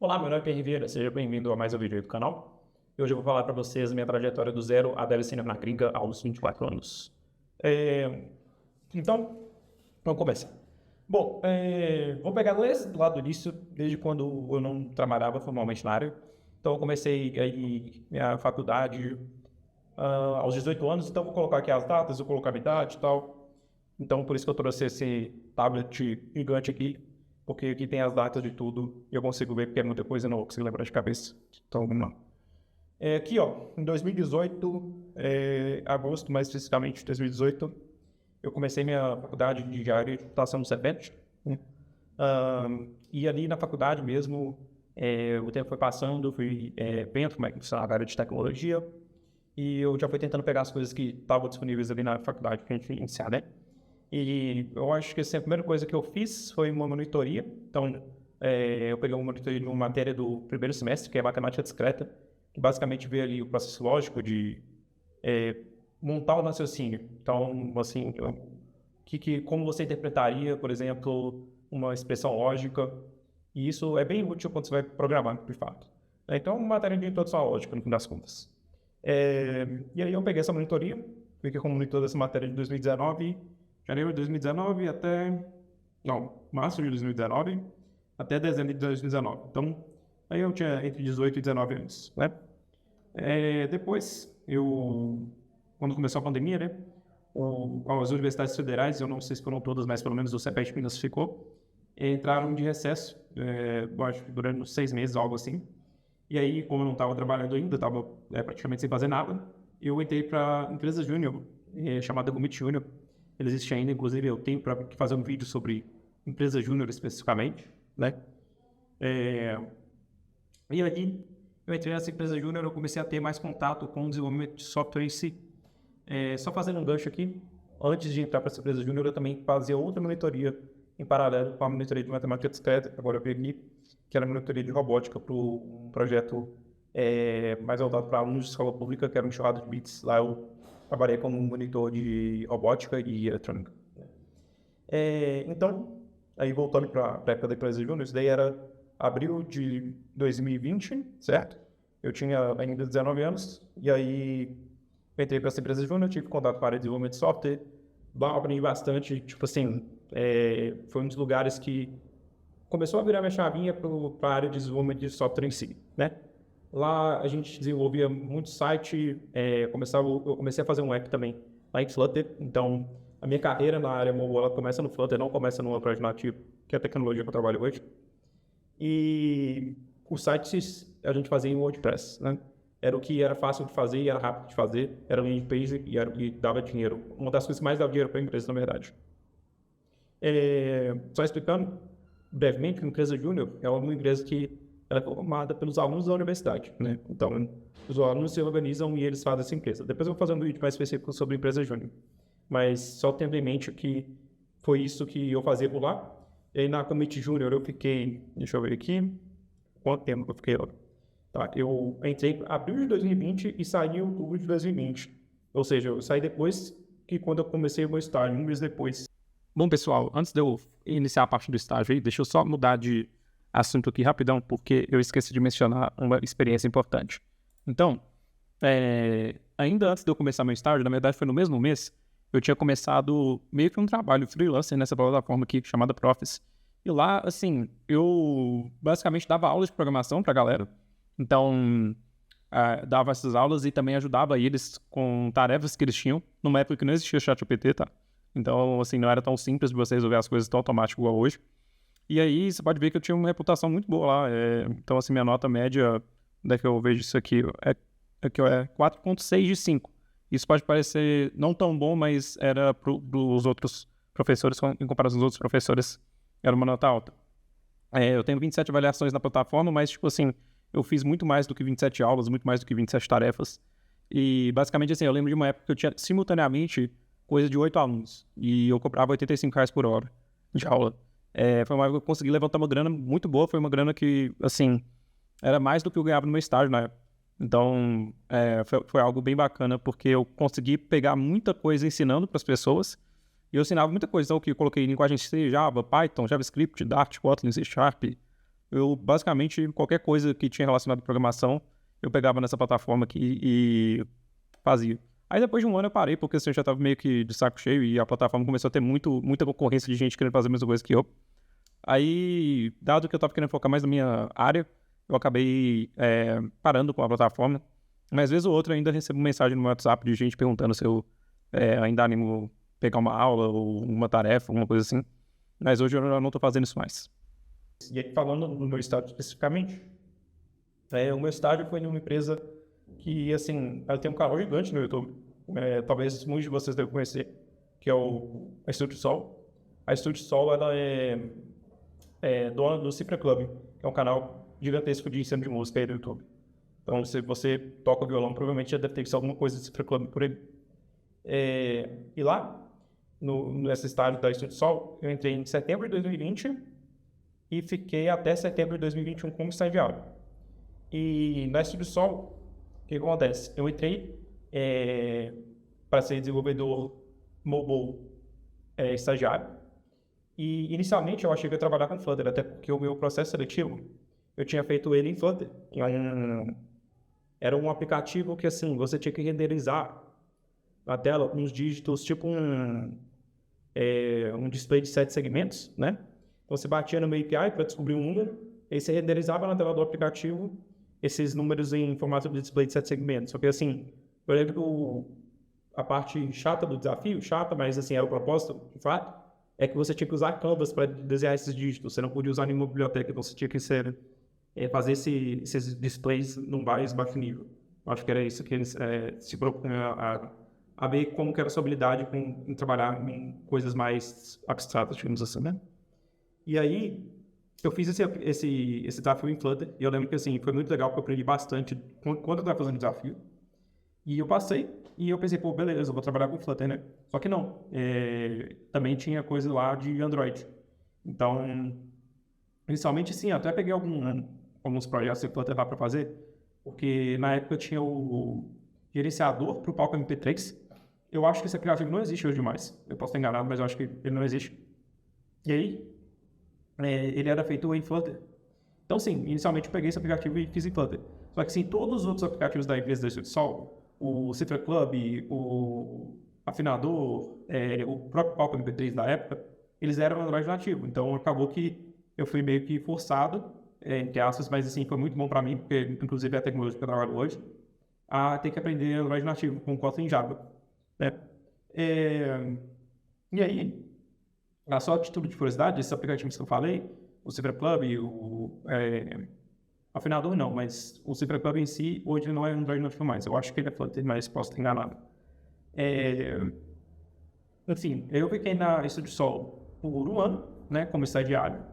Olá, meu nome é Pierre Vieira, seja bem-vindo a mais um vídeo aí do canal. E hoje eu vou falar para vocês minha trajetória do zero à DevSenior na gringa aos 24 anos. Então, vamos começar. Bom, vou pegar do lado do início, desde quando eu não trabalhava formalmente na área. Então, eu comecei aí minha faculdade aos 18 anos, então vou colocar aqui as datas, vou colocar a minha idade e tal. Então, por isso que eu trouxe esse tablet gigante aqui, porque aqui tem as datas de tudo e eu consigo ver, porque é muita coisa, eu não vou conseguir lembrar de cabeça. Então, vamos lá. Aqui, ó, em 2018, agosto, mais especificamente de 2018, eu comecei minha faculdade de engenharia de computação no CEPET, né? E ali na faculdade mesmo, o tempo foi passando, eu fui vendo como é que funcionava a área de tecnologia e eu já fui tentando pegar as coisas que estavam disponíveis ali na faculdade para a gente iniciar, né? E eu acho que assim, a primeira coisa que eu fiz foi uma monitoria. Então, eu peguei uma monitoria de uma matéria do primeiro semestre, que é matemática discreta, que basicamente vê ali o processo lógico de montar o raciocínio. Então, assim, como você interpretaria, por exemplo, uma expressão lógica. E isso é bem útil quando você vai programar, de fato. Então, uma matéria de introdução à lógica, no fim das contas. E aí eu peguei essa monitoria, fiquei como monitor dessa matéria de 2019, janeiro de 2019 até... Não, março de 2019 até dezembro de 2019. Então, aí eu tinha entre 18 e 19 anos, né? Depois, quando começou a pandemia, né? As universidades federais, eu não sei se foram todas, mas pelo menos o CEPET Minas ficou, entraram de recesso, eu acho que durante uns 6 meses, algo assim. E aí, como eu não estava trabalhando ainda, estava praticamente sem fazer nada, eu entrei para a empresa júnior, chamada Gumit Júnior. Ele existe ainda, inclusive eu tenho para fazer um vídeo sobre empresa júnior especificamente, né? E aí, eu entrei nessa empresa júnior, eu comecei a ter mais contato com o desenvolvimento de software em si. Só fazendo um gancho aqui, antes de entrar para essa empresa júnior, eu também fazia outra monitoria em paralelo com a monitoria de matemática discreta, agora eu vi aqui, que era a monitoria de robótica para um projeto mais voltado para alunos de escola pública, que era um enxurrado de bits. Lá eu trabalhei como monitor de robótica e eletrônica. Então, aí voltando para a época da empresa júnior, isso daí era abril de 2020, certo? Eu tinha ainda 19 anos, e aí eu entrei para essa empresa júnior, tive contato com a área de desenvolvimento de software, lá eu aprendi bastante, tipo assim, foi um dos lugares que começou a virar minha chavinha para a área de desenvolvimento de software em si, né? Lá a gente desenvolvia muito site, eu comecei a fazer um app também lá em Flutter, então a minha carreira na área mobile ela começa no Flutter, não começa no Android nativo, que é a tecnologia que eu trabalho hoje. E os sites a gente fazia em WordPress, né? Era o que era fácil de fazer e era rápido de fazer, era um landing page e era o que dava dinheiro. Uma das coisas que mais dava dinheiro para a empresa, na verdade. Só explicando brevemente, a empresa júnior é uma empresa que ela é formada pelos alunos da universidade, né? Então, os alunos se organizam e eles fazem essa empresa. Depois eu vou fazer um vídeo mais específico sobre a empresa júnior. Mas só tendo em mente que foi isso que eu fazia por lá. E aí na Commit Júnior eu fiquei, deixa eu ver aqui, quanto tempo eu fiquei lá? Tá, eu entrei em abril de 2020 e saí em outubro de 2020. Ou seja, eu saí depois que quando eu comecei o meu estágio, um mês depois. Bom, pessoal, antes de eu iniciar a parte do estágio aí, deixa eu só mudar de assunto aqui rapidão, porque eu esqueci de mencionar uma experiência importante. Então, ainda antes de eu começar meu estágio, na verdade foi no mesmo mês, eu tinha começado meio que um trabalho freelancer nessa plataforma aqui chamada Profis. E lá, assim, eu basicamente dava aulas de programação pra galera. Então, dava essas aulas e também ajudava eles com tarefas que eles tinham, numa época que não existia ChatGPT, tá? Então, assim, não era tão simples de você resolver as coisas tão automático igual hoje. E aí, você pode ver que eu tinha uma reputação muito boa lá. Então, assim, minha nota média, daí que eu vejo isso aqui, é 4,6 de 5. Isso pode parecer não tão bom, mas era dos outros professores, em comparação aos outros professores, era uma nota alta. Eu tenho 27 avaliações na plataforma, mas, tipo assim, eu fiz muito mais do que 27 aulas, muito mais do que 27 tarefas. E, basicamente, assim, eu lembro de uma época que eu tinha, simultaneamente, coisa de 8 alunos. E eu cobrava R$ 85 por hora de aula. Foi uma época que eu consegui levantar uma grana muito boa. Foi uma grana que, assim, era mais do que eu ganhava no meu estágio na época. Então, foi algo bem bacana, porque eu consegui pegar muita coisa ensinando para as pessoas. E eu ensinava muita coisa. Então, eu coloquei linguagem C, Java, Python, JavaScript, Dart, Kotlin, C Sharp, eu basicamente, qualquer coisa que tinha relacionado à programação, eu pegava nessa plataforma aqui e fazia. Aí depois de um ano eu parei, porque assim, eu já estava meio que de saco cheio e a plataforma começou a ter muita concorrência de gente querendo fazer a mesma coisa que eu. Aí, dado que eu estava querendo focar mais na minha área, eu acabei parando com a plataforma. Mas, vez ou outra, eu ainda recebo mensagem no meu WhatsApp de gente perguntando se eu ainda animo pegar uma aula ou uma tarefa, alguma coisa assim. Mas hoje eu não estou fazendo isso mais. E aí, falando no meu estágio especificamente, o meu estágio foi numa empresa que, assim, ela tem um canal gigante no YouTube. Talvez muitos de vocês devem conhecer, que é a Estúdio Sol. A Estúdio Sol, ela é dona do Cifra Club, que é um canal gigantesco de ensino de música aí do YouTube. Então, se você toca violão, provavelmente já deve ter visto alguma coisa do Cifra Club por aí. E lá, nessa estágio da Estúdio Sol, eu entrei em setembro de 2020 e fiquei até setembro de 2021 como estagiário. E na Estúdio Sol, o que acontece? Eu entrei para ser desenvolvedor mobile estagiário. E inicialmente eu achei que eu ia trabalhar com Flutter, até porque o meu processo seletivo, eu tinha feito ele em Flutter. Era um aplicativo que, assim, você tinha que renderizar na tela uns dígitos, tipo um display de 7 segmentos, né? Então você batia no API para descobrir um número, e aí você renderizava na tela do aplicativo esses números em formato de display de 7 segmentos. Só que, assim, eu lembro que a parte chata do desafio, mas, assim, era o propósito, de fato, é que você tinha que usar Canvas para desenhar esses dígitos. Você não podia usar nenhuma biblioteca, então você tinha que fazer esses displays num mais baixo nível. Acho que era isso que eles se propunham a ver como que era a sua habilidade em trabalhar em coisas mais abstratas, digamos assim, né? E aí, eu fiz esse desafio em Flutter, e eu lembro que, assim, foi muito legal, porque eu aprendi bastante quando eu estava fazendo o desafio. E eu passei, e eu pensei, pô, beleza, eu vou trabalhar com Flutter, né? Só que não, também tinha coisa lá de Android. Então, inicialmente, sim, eu até peguei alguns projetos de Flutter lá para fazer, porque na época eu tinha o gerenciador para o palco MP3. Eu acho que esse aplicativo não existe hoje mais. Eu posso estar enganado, mas eu acho que ele não existe. E aí, ele era feito em Flutter. Então, sim, inicialmente eu peguei esse aplicativo e fiz em Flutter. Só que, sim, todos os outros aplicativos da empresa da Estúdio Sol, o Cifra Club, o Afinador, o próprio palco MP3 da época, eles eram Android nativo. Então, acabou que eu fui meio que forçado, entre aspas, mas, assim, foi muito bom para mim, porque, inclusive, é a tecnologia que eu trabalho hoje, a ter que aprender Android nativo com Kotlin Java, né? E aí, só a título de curiosidade, esses aplicativos que eu falei, o Cifra Club, o Afinador não, mas o Cifra Club em si, hoje não é Android nativo mais. Eu acho que ele é Flutter, mas posso estar enganado. Enfim, eu fiquei na Estúdio Sol por um ano, né, como estagiário,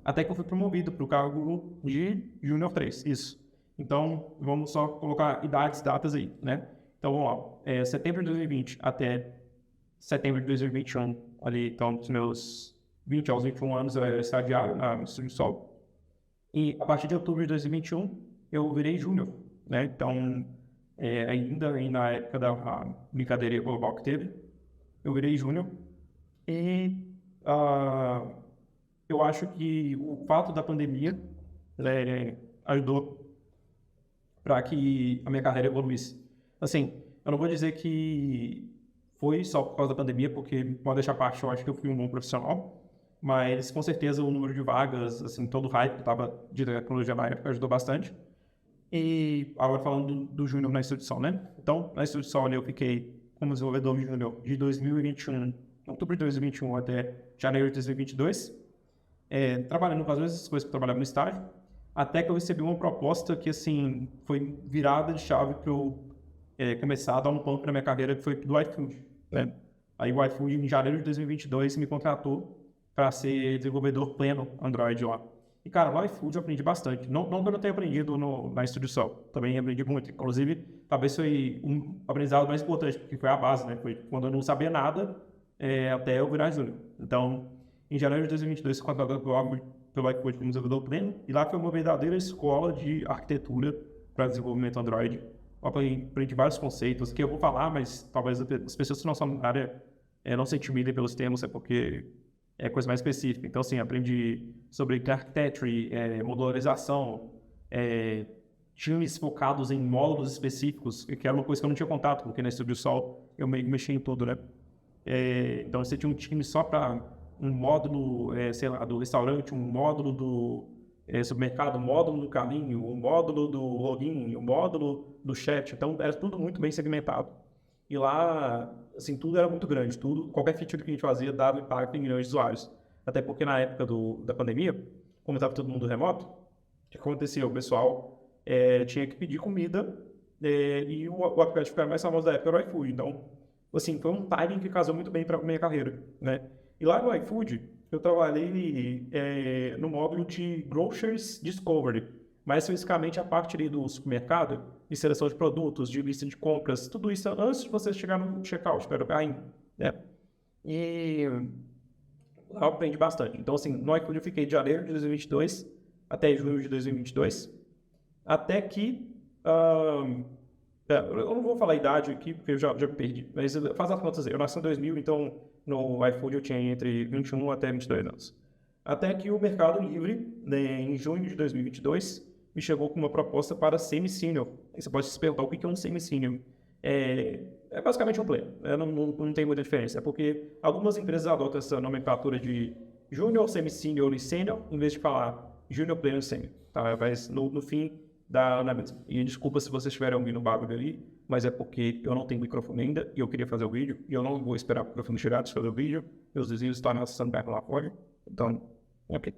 até que eu fui promovido para o cargo de Júnior 3, isso. Então, vamos só colocar datas aí, né? Então, vamos lá. Setembro de 2020 até setembro de 2021, ali, então, dos meus 20 aos 21 anos, eu era estagiário na Estúdio Sol. E a partir de outubro de 2021, eu virei júnior, né? Então, ainda na época da brincadeira global que teve, eu virei júnior. E eu acho que o fato da pandemia ajudou para que a minha carreira evoluísse. Assim, eu não vou dizer que foi só por causa da pandemia, porque pode deixar parte, eu acho que eu fui um bom profissional, mas com certeza o número de vagas, assim, todo o hype que estava de tecnologia na época ajudou bastante. E agora falando do júnior na Estúdio Sol, né? Então, na Estúdio Sol eu fiquei como desenvolvedor júnior de 2021, outubro de 2021 até janeiro de 2022, trabalhando com as mesmas coisas que eu trabalhava no estágio, até que eu recebi uma proposta que, assim, foi virada de chave para eu começar a dar um ponto na minha carreira, que foi do iFood, né? Aí o iFood, em janeiro de 2022, me contratou para ser desenvolvedor pleno Android lá. E, cara, no iFood eu aprendi bastante. Não que eu não tenha aprendido na Estúdio Sol, também aprendi muito. Inclusive, talvez foi um aprendizado mais importante, porque foi a base, né? Foi quando eu não sabia nada, até eu virar júnior. Então, em janeiro de 2022, fui contratado pelo iFood como desenvolvedor pleno, e lá foi uma verdadeira escola de arquitetura para desenvolvimento Android. Eu aprendi vários conceitos que eu vou falar, mas talvez as pessoas que não são na área não se intimidem pelos termos, é porque coisa mais específica. Então, assim, aprendi sobre architecture, modularização, times focados em módulos específicos, que era uma coisa que eu não tinha contato, porque na Estúdio Sol eu meio que mexia em tudo, né? Então, você tinha um time só para um módulo, sei lá, do restaurante, um módulo do supermercado, um módulo do caminho, um módulo do login, um módulo do chat. Então, era tudo muito bem segmentado. E lá, assim, tudo era muito grande. Qualquer feature que a gente fazia dava impacto em milhões de usuários. Até porque na época da pandemia, como estava todo mundo remoto, o que acontecia? O pessoal tinha que pedir comida e o aplicativo que era mais famoso da época era o iFood. Então, assim, foi um timing que casou muito bem para a minha carreira, né? E lá no iFood, eu trabalhei no módulo de Groceries Discovery, mais especificamente a parte ali do supermercado, de seleção de produtos, de lista de compras, tudo isso antes de você chegar no checkout, para o carrinho, né? E lá eu aprendi bastante. Então, assim, no iFood eu fiquei de janeiro de 2022 até junho de 2022, até que... eu não vou falar a idade aqui, porque eu já me perdi, mas faz as contas aí. Eu nasci em 2000, então no iFood eu tinha entre 21 até 22 anos. Até que o Mercado Livre, né, em junho de 2022, me chegou com uma proposta para semi-senior. Aí você pode se perguntar o que é um semi-senior. É basicamente um player, não tem muita diferença. É porque algumas empresas adotam essa nomenclatura de junior, semi-senior e senior, em vez de falar junior, player e senior. Tá? Mas no fim dá na mesma. E desculpa se vocês estiverem ouvindo o barulho ali, mas é porque eu não tenho microfone ainda e eu queria fazer o vídeo e eu não vou esperar o microfone chegar para fazer o vídeo. Meus vizinhos estão acessando perto lá fora. Então, ok.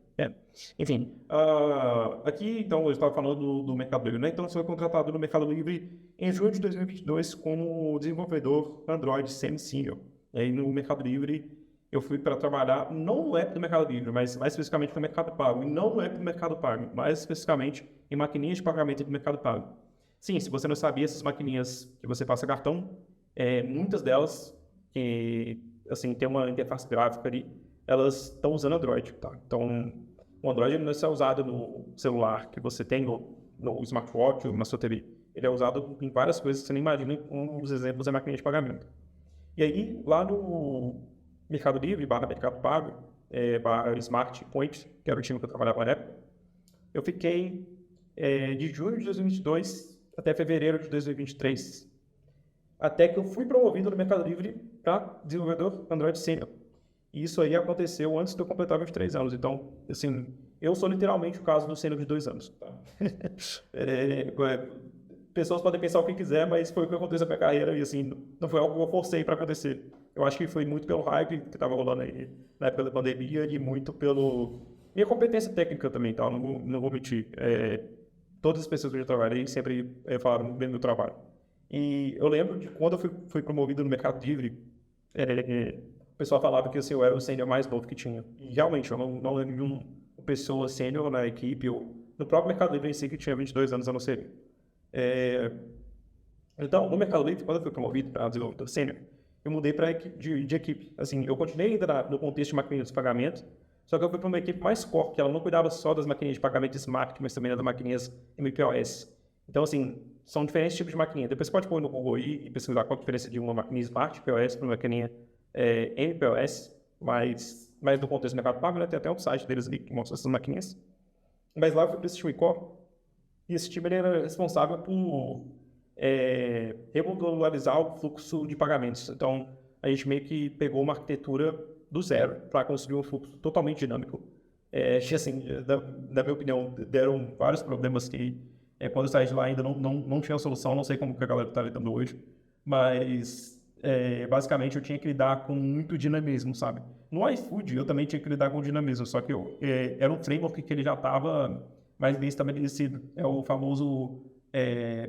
Enfim, aqui então eu estava falando do Mercado Livre, né? Então eu fui contratado no Mercado Livre em junho de 2022 como desenvolvedor Android semi-senior. E aí no Mercado Livre eu fui para trabalhar não no app do Mercado Livre, mas mais especificamente no Mercado Pago. E não no app do Mercado Pago, mais especificamente em maquininhas de pagamento do Mercado Pago. Sim, se você não sabia, essas maquininhas que você passa cartão, muitas delas, que assim, tem uma interface gráfica ali, elas estão usando Android, tá? Então, o Android não é só usado no celular que você tem, no smartwatch, na sua TV. Ele é usado em várias coisas que você nem imagina. Um dos exemplos é a maquininha de pagamento. E aí, lá no Mercado Livre, Mercado Pago, Smart Point, que era o time que eu trabalhava na época, eu fiquei de junho de 2022 até fevereiro de 2023. Até que eu fui promovido no Mercado Livre para desenvolvedor Android Senior. E isso aí aconteceu antes de eu completar 23 anos. Então, assim, eu sou literalmente o caso do sênior de 2 anos. Tá? Pessoas podem pensar o que quiser, mas foi o que aconteceu na minha carreira e, assim, não foi algo que eu forcei para acontecer. Eu acho que foi muito pelo hype que estava rolando aí na época da pandemia e muito pelo minha competência técnica também, tá? Não vou mentir. Todas as pessoas que eu já trabalhei sempre falaram bem do meu trabalho. E eu lembro de quando eu fui promovido no Mercado Livre, o pessoal falava que assim, eu era o sênior mais novo que tinha. E realmente, eu não lembro de uma pessoa sênior na equipe, ou no próprio Mercado Livre em si, que tinha 22 anos a não ser. Então, no Mercado Livre, quando eu fui promovido para desenvolvedor sênior, eu mudei para de equipe. Assim, eu continuei ainda no contexto de maquininhas de pagamento, só que eu fui para uma equipe mais core, que ela não cuidava só das maquininhas de pagamento Smart, mas também das maquininhas MPOS. Então, assim, são diferentes tipos de maquininha. Depois você pode pôr no Google aí e pesquisar qual a diferença de uma maquininha Smart POS para uma maquininha MPOS, mas no contexto do Mercado Pago, né? Tem até um site deles ali que mostra essas maquininhas. Mas lá eu fui para esse time core, e esse time ele era responsável por regularizar o fluxo de pagamentos. Então, a gente meio que pegou uma arquitetura do zero para construir um fluxo totalmente dinâmico. Assim, na minha opinião, deram vários problemas que, quando eu saí de lá, ainda não tinha solução. Não sei como que a galera está lidando hoje, mas basicamente eu tinha que lidar com muito dinamismo, sabe? No iFood, eu também tinha que lidar com dinamismo, só que era um framework que ele já estava mais bem estabelecido. É o famoso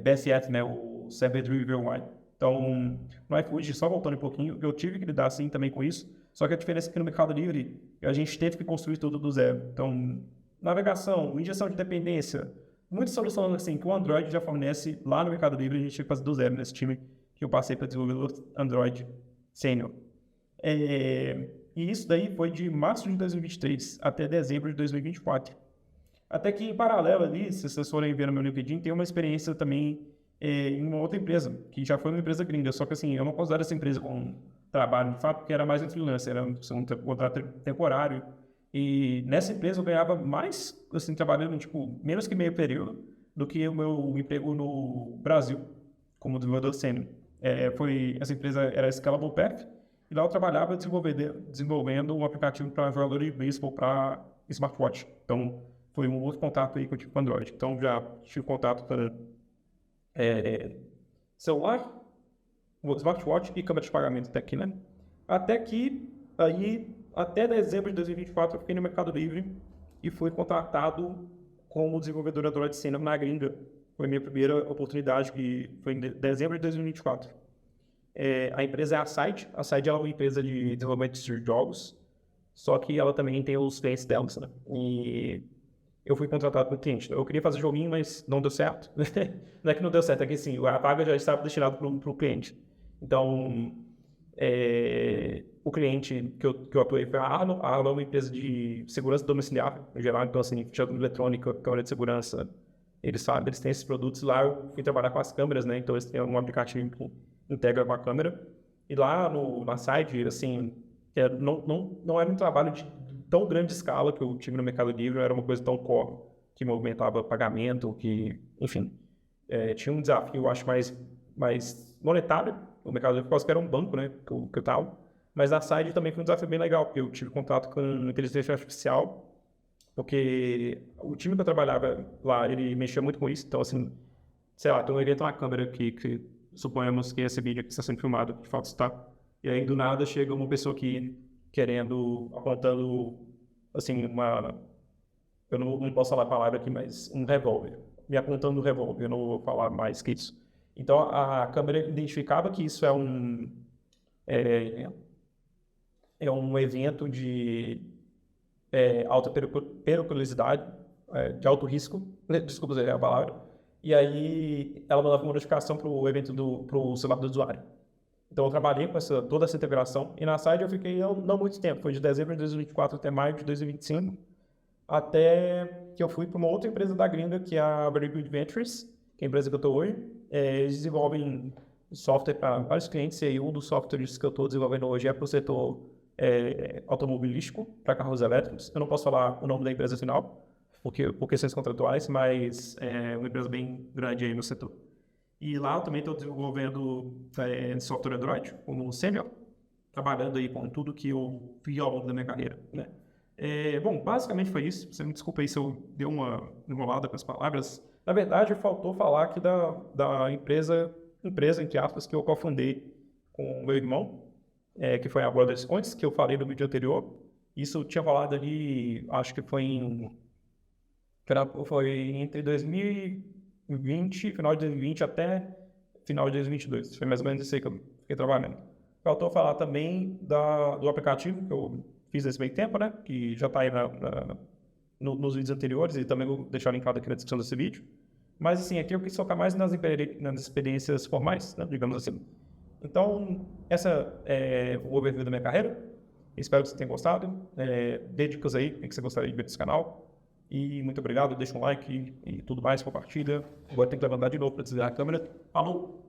BSF, né? O Server Driven Why. Então, no iFood, só voltando um pouquinho, eu tive que lidar assim também com isso, só que a diferença é que no Mercado Livre, a gente teve que construir tudo do zero. Então, navegação, injeção de dependência, muitas soluções assim que o Android já fornece lá no Mercado Livre, a gente tinha que fazer do zero nesse time que eu passei para desenvolvedor Android Senior. E isso daí foi de março de 2023 até dezembro de 2024. Até que, em paralelo ali, se vocês forem ver no meu LinkedIn, tem uma experiência também em uma outra empresa, que já foi uma empresa gringa. Só que, assim, eu não considero essa empresa como trabalho de fato, porque era mais um freelancer, era um contrato temporário. E nessa empresa eu ganhava mais, assim, trabalhando, tipo, menos que meio período do que o meu emprego no Brasil, como desenvolvedor sênior. Essa empresa era a Scalable Path, e lá eu trabalhava desenvolvendo um aplicativo para jogador de beisebol para smartwatch. Então, foi um outro contato aí que eu tive com Android. Então, já tive contato para celular, smartwatch e câmera de pagamento até aqui, né? Até que, aí, até dezembro de 2024, eu fiquei no Mercado Livre e fui contratado como desenvolvedor Android Sênior na gringa. Foi a minha primeira oportunidade, que foi em dezembro de 2024. A empresa é a Side. A Side é uma empresa de desenvolvimento de jogos, só que ela também tem os clientes dela, né? E eu fui contratado pelo cliente. Eu queria fazer joguinho, mas não deu certo. Não é que não deu certo, é que sim, a vaga já estava destinada para o cliente. Então, o cliente que eu atuei foi a Arlo. A Arlo é uma empresa de segurança domiciliar, em geral. Então, assim, fechadura eletrônica, câmera de segurança, eles têm esses produtos. Lá eu fui trabalhar com as câmeras, né? Então, eles têm um aplicativo que integra com a câmera. E lá na Side, assim, não era um trabalho de tão grande escala que eu tive no Mercado Livre, não era uma coisa tão core, que movimentava pagamento, que, enfim, tinha um desafio, eu acho, mais monetário no Mercado Livre, por causa que era um banco, né, que eu estava. Mas na Side também foi um desafio bem legal, porque eu tive contato com inteligência artificial, porque o time que eu trabalhava lá, ele mexia muito com isso. Então, assim, sei lá, tem um evento na câmera que suponhamos que esse vídeo aqui está sendo filmado, de fato está. E aí, do nada, chega uma pessoa aqui apontando, assim, eu não posso falar a palavra aqui, mas um revólver. Me apontando um revólver, eu não vou falar mais que isso. Então, a câmera identificava que isso é um evento de alta periculosidade, de alto risco, desculpa dizer a palavra, e aí ela mandava uma notificação para o evento para o celular do usuário. Então eu trabalhei com toda essa integração, e na Side eu fiquei não muito tempo, foi de dezembro de 2024 até maio de 2025, até que eu fui para uma outra empresa da gringa, que é a Very Good Ventures, que é a empresa que eu estou hoje. Eles desenvolvem software para vários clientes, e aí um dos softwares que eu estou desenvolvendo hoje é para o setor automobilístico, para carros elétricos. Eu não posso falar o nome da empresa final, por questões contratuais, mas é uma empresa bem grande aí no setor. E lá eu também estou desenvolvendo software Android como sênior, trabalhando aí com tudo que eu vi ao longo da minha carreira, né? Bom, basicamente foi isso. Você me desculpa aí se eu dei uma enrolada com as palavras. Na verdade, faltou falar aqui da empresa, entre aspas, que eu cofundei com o meu irmão, que foi a Brothers Coins, que eu falei no vídeo anterior. Isso tinha rolado ali, acho que foi entre 2020, final de 2020 até final de 2022. Foi mais ou menos isso aí que eu fiquei trabalhando. Faltou falar também do aplicativo que eu fiz nesse meio tempo, né? Que já está aí nos vídeos anteriores, e também vou deixar linkado aqui na descrição desse vídeo. Mas, assim, aqui eu quis focar mais nas experiências formais, né, digamos assim. Então, essa é o overview da minha carreira. Espero que você tenha gostado. Dê dicas aí, o que você gostaria de ver nesse canal. E muito obrigado, deixa um like e tudo mais, compartilha. Agora tem que levantar de novo para desligar a câmera. Falou!